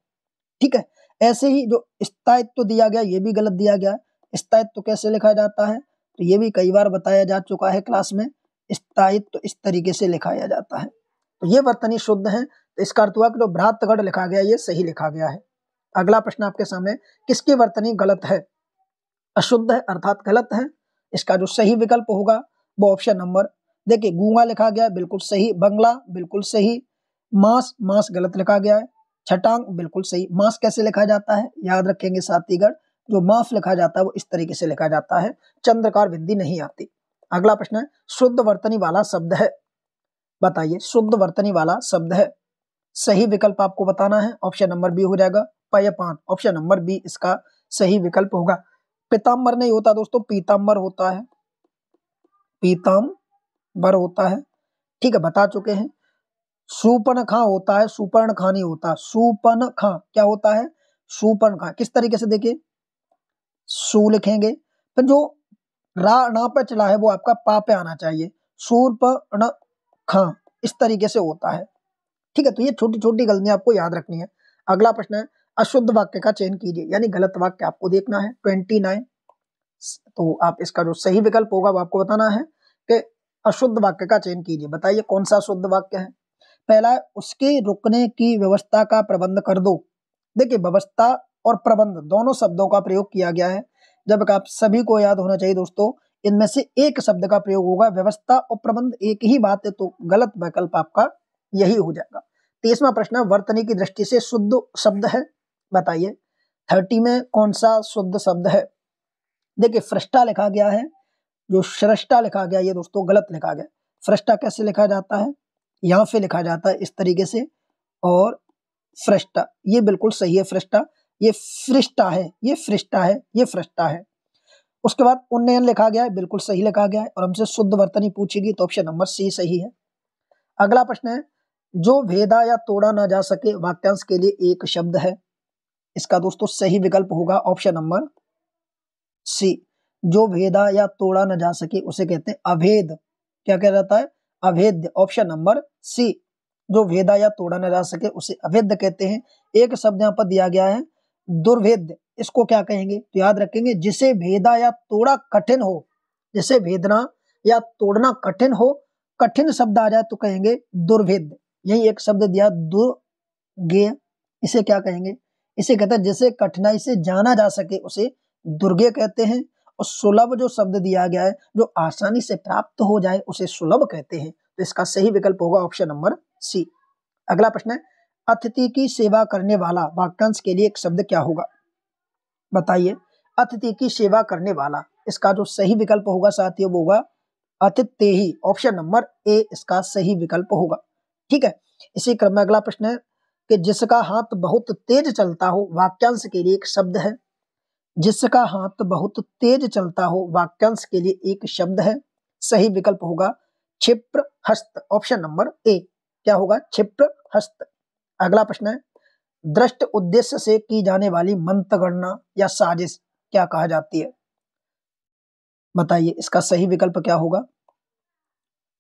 ठीक है। ऐसे ही जो स्थायित्व दिया गया ये भी गलत दिया गया है। स्थायित्व कैसे लिखा जाता है? तो ये भी कई बार बताया जा चुका है क्लास में। स्थायित्व इस तरीके से लिखाया जाता है। तो ये वर्तनी शुद्ध है, तो इसका अर्थ हुआ कि जो भ्रातगढ़ लिखा गया ये सही लिखा गया है। अगला प्रश्न आपके सामने, किसकी वर्तनी गलत है? अशुद्ध है अर्थात गलत है। इसका जो सही विकल्प होगा वो ऑप्शन नंबर, देखिए गूंगा लिखा गया है, बिल्कुल सही। बंगला बिल्कुल सही। मांस, मांस गलत लिखा गया है। छटांग बिल्कुल सही। मांस कैसे लिखा जाता है? याद रखेंगे साथीगण, जो मांस लिखा जाता है वो इस तरीके से लिखा जाता है, चंद्रकार बिंदी नहीं आती। अगला प्रश्न है, शुद्ध वर्तनी वाला शब्द है, बताइए शुद्ध वर्तनी वाला शब्द है। सही विकल्प आपको बताना है, ऑप्शन नंबर बी हो जाएगा पयपान, ऑप्शन नंबर बी इसका सही विकल्प होगा। पीताम्बर नहीं होता दोस्तों, पीताम्बर होता है, पीताम्बर होता है, ठीक है, बता चुके हैं। सूपनखा होता है, सुपर्णखा नहीं होता। सूपनखा क्या होता है? सूपनखा। किस तरीके से? देखिए सू लिखेंगे, फिर जो रा ना पे चला है वो आपका पा पे आना चाहिए। सूर्पणखा इस तरीके से होता है, ठीक है। तो ये छोटी छोटी गलतियां आपको याद रखनी है। अगला प्रश्न है, अशुद्ध वाक्य का चयन कीजिए, यानी गलत वाक्य आपको देखना है। 29, तो आप इसका जो सही विकल्प होगा वो आपको बताना है कि अशुद्ध वाक्य का चयन कीजिए। बताइए कौन सा शुद्ध वाक्य है? पहला है, उसके रुकने की व्यवस्था का प्रबंध कर दो। देखिए व्यवस्था और प्रबंध दोनों शब्दों का प्रयोग किया गया है, जब आप सभी को याद होना चाहिए दोस्तों, इनमें से एक शब्द का प्रयोग होगा। व्यवस्था और प्रबंध एक ही बात है, तो गलत विकल्प आपका यही हो जाएगा। 30वां प्रश्न है, वर्तनी की दृष्टि से शुद्ध शब्द है, बताइए 30 में कौन सा शुद्ध शब्द है? देखिए फ्रष्टा लिखा गया है, जो श्रेष्ठा लिखा गया ये दोस्तों गलत लिखा गया। फ्रष्टा कैसे लिखा जाता है? यहाँ पे लिखा जाता है इस तरीके से, और फ्रष्टा ये बिल्कुल सही है। फ्रष्टा, ये फ्रिष्टा है, ये फ्रिष्टा है, ये फ्रष्टा है। उसके बाद उन्नयन लिखा गया है, बिल्कुल सही लिखा गया है, और हमसे शुद्ध वर्तनी पूछेगी तो ऑप्शन नंबर सी सही है। अगला प्रश्न है, जो भेदा या तोड़ा ना जा सके वाक्यांश के लिए एक शब्द है, इसका दोस्तों सही विकल्प होगा ऑप्शन नंबर सी। जो भेदा या तोड़ा न जा सके उसे कहते हैं अभेद। क्या कह जाता है? अभेद्य, ऑप्शन नंबर सी। जो भेदा या तोड़ा न जा सके उसे अभेद्य कहते हैं। एक शब्द यहाँ पर दिया गया है दुर्भेद्य, इसको क्या कहेंगे? तो याद रखेंगे, जिसे भेदा या तोड़ा कठिन हो, जिसे भेदना या तोड़ना कठिन हो, कठिन शब्द आ जाए तो कहेंगे दुर्भेद्य। यही एक शब्द दिया दुर्गेय, इसे क्या कहेंगे? इसे कहते हैं जिसे कठिनाई से जाना जा सके उसे दुर्गेय कहते हैं। और सुलभ जो शब्द दिया गया है, जो आसानी से प्राप्त हो जाए उसे सुलभ कहते हैं। तो इसका सही विकल्प होगा ऑप्शन नंबर सी। अगला प्रश्न है, अतिथि की सेवा करने वाला वाक्यांश के लिए एक शब्द क्या होगा? बताइए अतिथि की सेवा करने वाला, इसका जो सही विकल्प होगा साथियों वो होगा अतिथेयी, ऑप्शन नंबर ए इसका सही विकल्प होगा, ठीक है। इसी क्रम में अगला प्रश्न है कि जिसका हाथ बहुत तेज चलता हो वाक्यांश के लिए एक शब्द है। जिसका हाथ बहुत तेज चलता हो वाक्यांश के लिए एक शब्द है। सही विकल्प होगा क्षिप्र हस्त, ऑप्शन नंबर ए। क्या होगा? क्षिप्र हस्त। अगला प्रश्न है, दृष्ट उद्देश्य से की जाने वाली मंत्रगणना या साजिश क्या कहा जाती है? बताइए इसका सही विकल्प क्या होगा?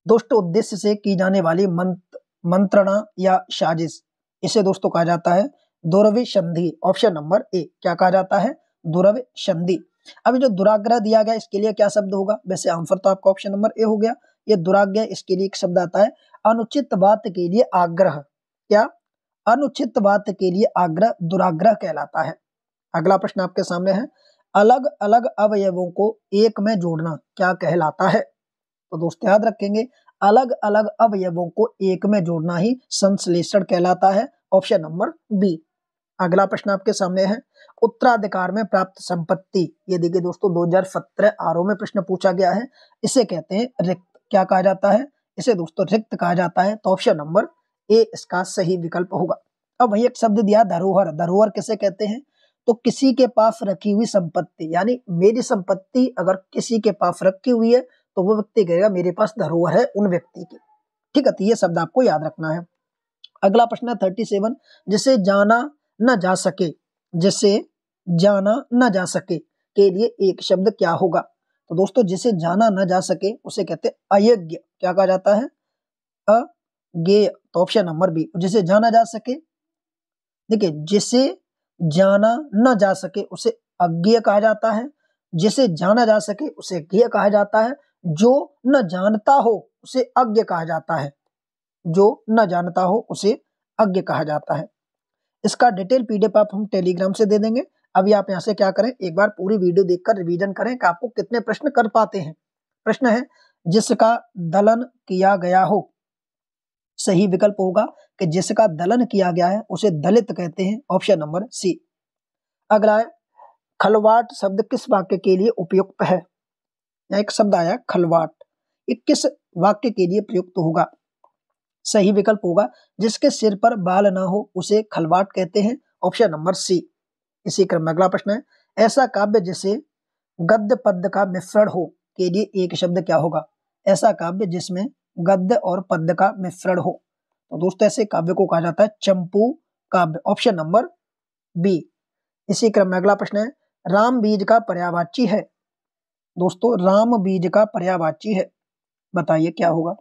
दुष्ट उद्देश्य से की जाने वाली मंत्रणा या साजिश, इसे दोस्तों कहा जाता है दुरवि संधि, ऑप्शन नंबर ए। क्या कहा जाता है? दुरवि संधि। अभी जो दुराग्रह दिया गया इसके लिए क्या शब्द होगा? वैसे आंसर तो आपका ऑप्शन नंबर ए हो गया। ये दुराग्रह, इसके लिए एक शब्द आता है अनुचित बात के लिए आग्रह। क्या? अनुचित बात के लिए आग्रह दुराग्रह कहलाता है। अगला प्रश्न आपके सामने है, अलग अलग अवयवों को एक में जोड़ना क्या कहलाता है? तो दोस्तों याद रखेंगे, अलग अलग अवयवों को एक में जोड़ना ही संश्लेषण कहलाता है, ऑप्शन नंबर बी। अगला प्रश्न आपके सामने है, उत्तराधिकार में प्राप्त संपत्ति, ये देखिए दोस्तों 2017 आरओ में प्रश्न पूछा गया है, इसे कहते हैं रिक्त। क्या कहा जाता है? इसे दोस्तों रिक्त कहा जाता है। तो ऑप्शन नंबर ए इसका सही विकल्प होगा। अब वही एक शब्द दिया धरोहर। धरोहर किसे कहते हैं? तो किसी के पास रखी हुई संपत्ति, यानी मेरी संपत्ति अगर किसी के पास रखी हुई है तो वो व्यक्ति कहेगा मेरे पास धरोहर है उन व्यक्ति की। ठीक है, तो ये शब्द आपको याद रखना है। अगला प्रश्न है 37, जिसे जाना न जा सके, जिसे जाना न जा सके के लिए एक शब्द क्या होगा? तो दोस्तों जिसे जाना न जा सके उसे कहते हैं अयोग्य। क्या कहा जाता है? अज्ञेय। तो ऑप्शन नंबर बी, जिसे जाना जा सके। देखिए, जिसे जाना न जा सके उसे अज्ञेय कहा जाता है, जिसे जाना जा सके उसे ज्ञेय कहा जाता है, जो न जानता हो उसे अज्ञ कहा जाता है, जो न जानता हो उसे अज्ञ कहा जाता है। इसका डिटेल पीडीएफ आप हम टेलीग्राम से दे देंगे। अभी आप यहाँ से क्या करें, एक बार पूरी वीडियो देखकर रिवीजन करें कि आपको कितने प्रश्न कर पाते हैं। प्रश्न है जिसका दलन किया गया हो। सही विकल्प होगा कि जिसका दलन किया गया है उसे दलित कहते हैं। Option number C. अगला है खलवाट शब्द किस वाक्य के लिए उपयुक्त है? यहाँ एक शब्द आया खलवाट, ये किस वाक्य के लिए प्रयुक्त होगा? सही विकल्प होगा जिसके सिर पर बाल ना हो उसे खलवाट कहते हैं। Option number C. इसी क्रम में अगला प्रश्न है ऐसा काव्य जिसे गद्य पद्य का मिश्रण हो के लिए एक शब्द क्या होगा? ऐसा काव्य जिसमें गद्य और पद्य का मिश्रण हो। तो दोस्तों ऐसे काव्य को कहा जाता है चंपू काव्य। Option number B. इसी क्रम में अगला प्रश्न है राम बीज का पर्यायवाची है। दोस्तों राम बीज का पर्यायवाची है, बताइए क्या होगा?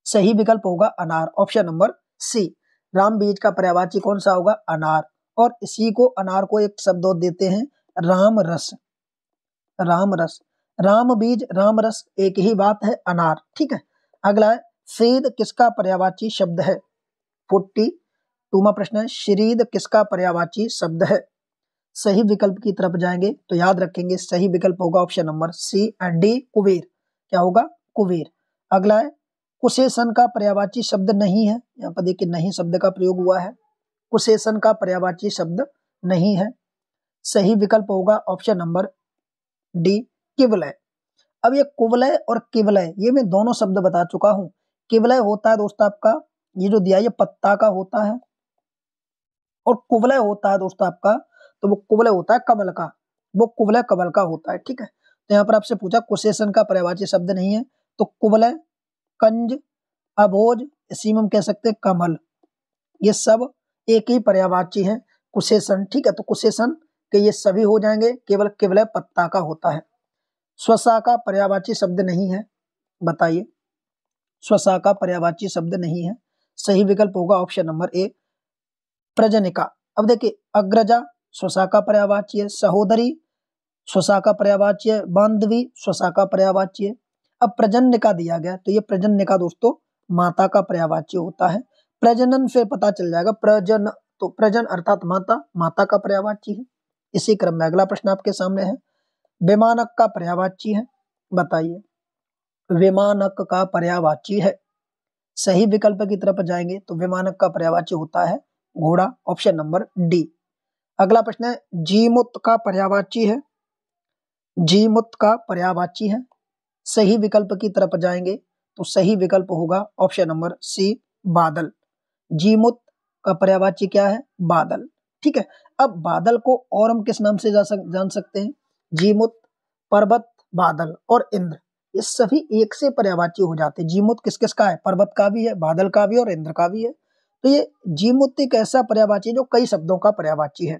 सही विकल्प होगा अनार। ऑप्शन नंबर सी। राम बीज का पर्यायवाची कौन सा होगा? अनार। और इसी को अनार को एक शब्द और देते हैं राम रस। राम रस, राम बीज राम रस एक ही बात है, अनार। ठीक है। अगला है श्रीद किसका पर्यायवाची शब्द है? 42वां प्रश्न है श्रीद किसका पर्यायवाची शब्द है? सही विकल्प की तरफ जाएंगे तो याद रखेंगे सही विकल्प होगा option number C and D Kuber. क्या होगा? कुबेर। अगला है कुशेषण का पर्यायवाची शब्द नहीं है। यहाँ पर देखिए नहीं शब्द का प्रयोग हुआ है, कुशेषण का पर्यायवाची शब्द नहीं है। सही विकल्प होगा ऑप्शन नंबर डी किवलय। अब ये कुवलय और किवलय ये मैं दोनों शब्द बता चुका हूं। किवलय होता है दोस्तों आपका ये जो दिया ये पत्ता का होता है, और कुवलय होता है दोस्तों आपका, तो वो कुवलय होता है कमल का, वो कुवलय कमल का होता है। ठीक है। तो यहाँ पर आपसे पूछा कुशेषण का पर्यायवाची शब्द नहीं है, तो कुवलय, कंज, अभोज, इसी में हम कह सकते हैं कमल, ये सब एक ही पर्यायवाची है कुशेषण। ठीक है। तो कुशेषण के ये सभी हो जाएंगे, केवल किवलय पत्ता का होता है। स्वसा का पर्यायवाची शब्द नहीं है, बताइए। स्वसा का पर्यायवाची शब्द नहीं है। सही विकल्प होगा ऑप्शन नंबर ए प्रजनिका। अब देखिए अग्रजा स्वसा का पर्यायवाची है, सहोदरी स्वसा का पर्यायवाची है, बांधवी स्वसा का पर्यायवाची है। अब प्रजन्यका दिया गया तो ये प्रजन्यका दोस्तों माता का पर्यायवाची होता है। प्रजनन से पता चल जाएगा प्रजन, तो प्रजन अर्थात माता, माता का पर्यायवाची है। इसी क्रम में अगला प्रश्न आपके सामने है विमानक का पर्यायवाची है, बताइए। विमानक का पर्यायवाची है। सही विकल्प की तरफ जाएंगे तो विमानक का पर्यायवाची होता है घोड़ा। Option number D. अगला प्रश्न है जीमुत का पर्यायवाची है, जीमुत का पर्यायवाची है। सही विकल्प की तरफ जाएंगे तो सही विकल्प होगा ऑप्शन नंबर सी बादल। जीमुत का पर्यायवाची क्या है? बादल। ठीक है। अब बादल को और हम किस नाम से जान सकते हैं? जीमुत, पर्वत, बादल और इंद्र, ये सभी एक से पर्यायवाची हो जाते हैं। जीमुत किस किस का है? पर्वत का भी है, बादल का भी और इंद्र का भी है। तो ये जीमुत एक ऐसा पर्यायवाची जो कई शब्दों का पर्यायवाची है।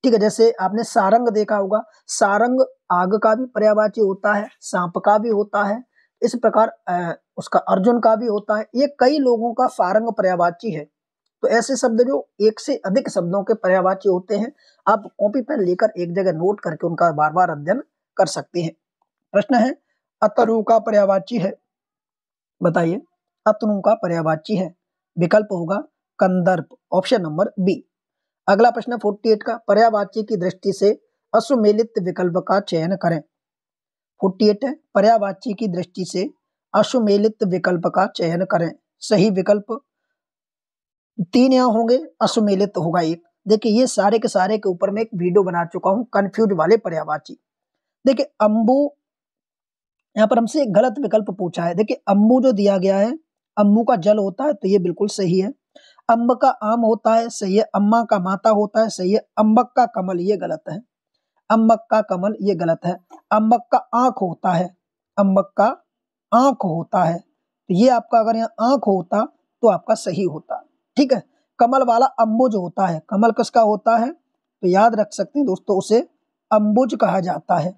ठीक है। जैसे आपने सारंग देखा होगा, सारंग आग का भी पर्यायवाची होता है, सांप का भी होता है, इस प्रकार उसका अर्जुन का भी होता है। ये कई लोगों का सारंग पर्यायवाची है। तो ऐसे शब्द जो एक से अधिक शब्दों के पर्यायवाची होते हैं, आप कॉपी पेन लेकर एक जगह नोट करके उनका बार बार अध्ययन कर सकते हैं। प्रश्न है अतरु का पर्यायवाची है, बताइए। अतनु का पर्यायवाची है, विकल्प होगा कंदर्प। Option number B. अगला प्रश्न 48 का पर्यायवाची की दृष्टि से अश्वमेलित विकल्प का चयन करें। 48 है पर्यायवाची की दृष्टि से अश्वमेलित विकल्प का चयन करें। सही विकल्प 3 यहाँ होंगे, अश्वमेलित होगा 1। देखिए ये सारे के सारे के ऊपर मैं एक वीडियो बना चुका हूं कंफ्यूज वाले पर्यायवाची। देखिए अंबु यहाँ पर हमसे एक गलत विकल्प पूछा है। देखिए अम्मू जो दिया गया है, अम्मू का जल होता है तो ये बिल्कुल सही है। अम्ब का आम होता है, सही है। अम्मा का माता होता है, सही है। अम्बक का कमल, ये गलत है। अम्बक का कमल, ये गलत है। अम्बक का आंख होता है, अम्बक का आंख होता है, तो ये आपका अगर यहाँ आंख होता तो आपका सही होता। ठीक है। कमल वाला अम्बुज होता है, कमल किसका होता है तो याद रख सकते हैं दोस्तों, उसे अम्बुज कहा जाता है,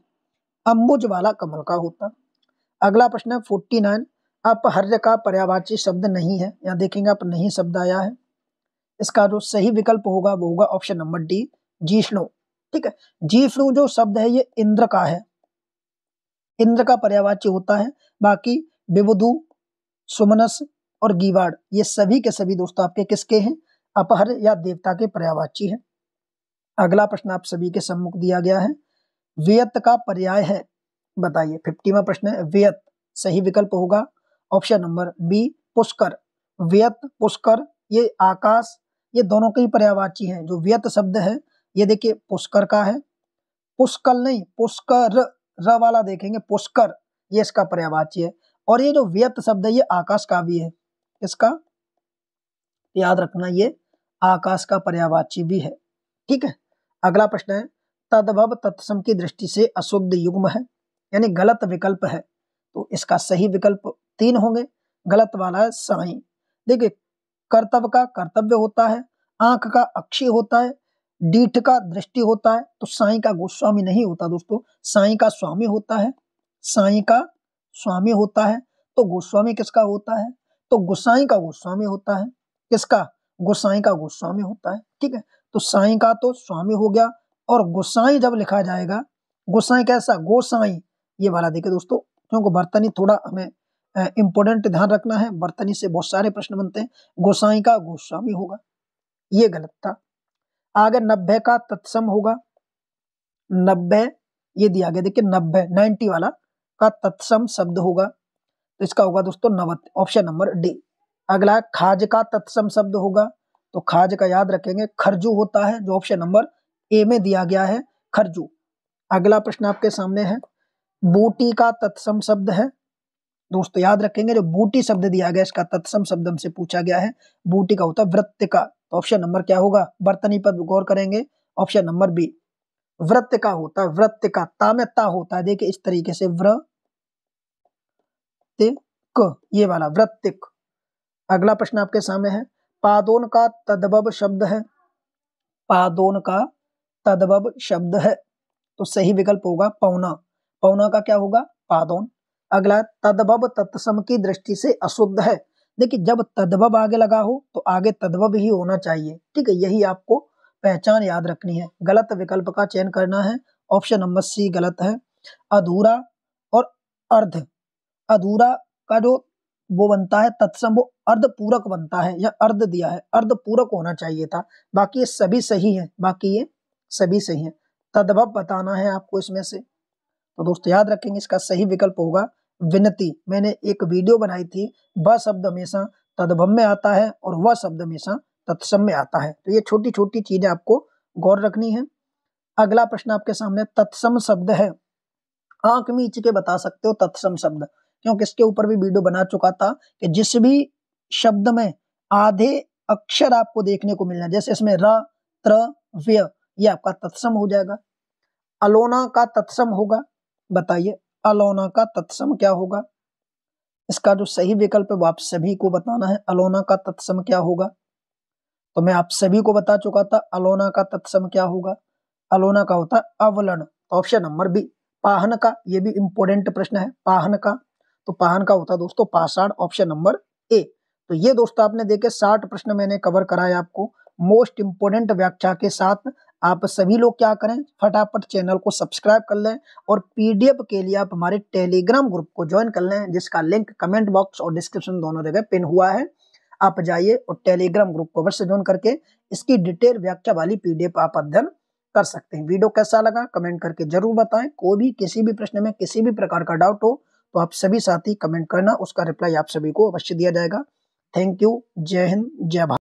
अम्बुज वाला कमल का होता। अगला प्रश्न है 49। अपहर्य का पर्यायवाची शब्द नहीं है। यहाँ देखेंगे आप नहीं शब्द आया है। इसका जो सही विकल्प होगा वो होगा ऑप्शन नंबर डी, जिष्णु। ठीक है। जिष्णु जो शब्द है ये इंद्र का है, इंद्र का पर्यायवाची होता है। बाकी विबुधु, सुमनस और गीवाड़ ये सभी के सभी दोस्तों आपके किसके हैं, अपहर्य या देवता के पर्यायवाची है। अगला प्रश्न आप सभी के सम्मुख दिया गया है, वियत का पर्याय है, बताइए। 50वां प्रश्न है वियत, सही विकल्प होगा ऑप्शन नंबर बी, पुष्कर। वियत, पुष्कर, ये आकाश, ये दोनों के ही पर्यायवाची हैं। जो वियत शब्द है ये देखिए पुष्कर का है, पुष्कल नहीं पुष्कर, र वाला देखेंगे पुष्कर, ये इसका पर्यायवाची है। और ये जो वियत शब्द है ये आकाश का भी है, इसका याद रखना, ये आकाश का पर्यायवाची भी है। ठीक है। अगला प्रश्न है, तद्भव तत्सम की दृष्टि से अशुद्ध युग्म है, यानी गलत विकल्प है, तो इसका सही विकल्प 3 होंगे। गलत वाला है साई। देखिए कर्तव्य का कर्तव्य होता है, आंख का अक्षी होता है, डीठ का दृष्टि होता है, तो साई का गोस्वामी नहीं होता दोस्तों, साई का स्वामी होता है, साई का स्वामी होता है। तो गोस्वामी किसका होता है, तो गोसाई का गोस्वामी होता है, किसका, गोसाई का गोस्वामी होता है। ठीक है। तो साई का तो स्वामी हो गया, और गोसाई जब लिखा जाएगा, गोसाई कैसा, गोसाई, ये वाला देखिए दोस्तों, क्योंकि बर्तनी थोड़ा हमें इंपोर्टेंट ध्यान रखना है, बर्तनी से बहुत सारे प्रश्न बनते हैं। गोसाई का गोस्वामी होगा, ये गलत था। आगे 90 का तत्सम होगा, 90 ये दिया गया, देखिए 90 90 वाला का तत्सम शब्द होगा, तो इसका होगा दोस्तों नवत, ऑप्शन नंबर डी। अगला खाज का तत्सम शब्द होगा, तो खाज का याद रखेंगे खरजू होता है, जो ऑप्शन नंबर ए में दिया गया है, खरजू। अगला प्रश्न आपके सामने है, बूटी का तत्सम शब्द है, दोस्तों याद रखेंगे जो बूटी शब्द दिया गया इसका तत्सम शब्द हमसे पूछा गया है, बूटी का होता है वृत्त का, तो ऑप्शन नंबर क्या होगा, बर्तनी पर गौर करेंगे, ऑप्शन नंबर बी, वृत्त का होता है, वृत्त का, तामेता होता है, देखिए इस तरीके से वृत्तिक, ये वाला वृत्तिक। अगला प्रश्न आपके सामने है, पादोन का तद्भव शब्द है, पादोन का तद्भव शब्द है, तो सही विकल्प होगा पौना, पौना का क्या होगा, पादोन। अगला तद्भव तत्सम की दृष्टि से अशुद्ध है, देखिए जब तद्भव आगे लगा हो तो आगे तद्भव ही होना चाहिए। ठीक है, यही आपको पहचान याद रखनी है। गलत विकल्प का चयन करना है, ऑप्शन नंबर सी गलत है। अधूरा और अर्ध, अधूरा का जो वो बनता है तत्सम, वो अर्ध पूरक बनता है, या अर्ध दिया है, अर्ध पूरक होना चाहिए था। बाकी ये सभी सही है, बाकी ये सभी सही है, तद्भव बताना है आपको इसमें से। तो दोस्तों याद रखेंगे इसका सही विकल्प होगा विनती। मैंने एक वीडियो बनाई थी, वह शब्द हमेशा तद्भव में आता है और वह शब्द हमेशा तत्सम में आता है, तो ये छोटी छोटी चीजें आपको गौर रखनी है। अगला प्रश्न आपके सामने, तत्सम शब्द है, आंख मीच के बता सकते हो तत्सम शब्द, क्योंकि इसके ऊपर भी वीडियो बना चुका था कि जिस भी शब्द में आधे अक्षर आपको देखने को मिलना, जैसे इसमें र, त्र, व्य, ये आपका तत्सम हो जाएगा। अलोना का तत्सम होगा, बताइए अलोना का तत्सम क्या होगा, इसका जो सही विकल्प है वो आप सभी को बताना है। अलोना का तत्सम क्या होगा, तो मैं आप सभी को बता चुका था अलोना का तत्सम क्या होगा, अलोना का होता है अवलण, ऑप्शन नंबर बी। पाहन का, ये भी इंपॉर्टेंट प्रश्न है, पाहन का, तो पाहन का होता है दोस्तों पाषाण, ऑप्शन नंबर ए। तो ये दोस्तों आपने देखे 60 प्रश्न मैंने कवर कराए आपको मोस्ट इंपोर्टेंट व्याख्या के साथ। आप सभी लोग क्या करें, फटाफट चैनल को सब्सक्राइब कर लें, और पीडीएफ के लिए आप हमारे टेलीग्राम ग्रुप को ज्वाइन कर लें, जिसका लिंक कमेंट बॉक्स और डिस्क्रिप्शन दोनों जगह पिन हुआ है। आप जाइए और टेलीग्राम ग्रुप को अवश्य ज्वाइन करके इसकी डिटेल व्याख्या वाली पीडीएफ आप अध्ययन कर सकते हैं। वीडियो कैसा लगा कमेंट करके जरूर बताएं। कोई भी किसी भी प्रश्न में किसी भी प्रकार का डाउट हो तो आप सभी साथी कमेंट करना, उसका रिप्लाई आप सभी को अवश्य दिया जाएगा। थैंक यू, जय हिंद, जय भारत।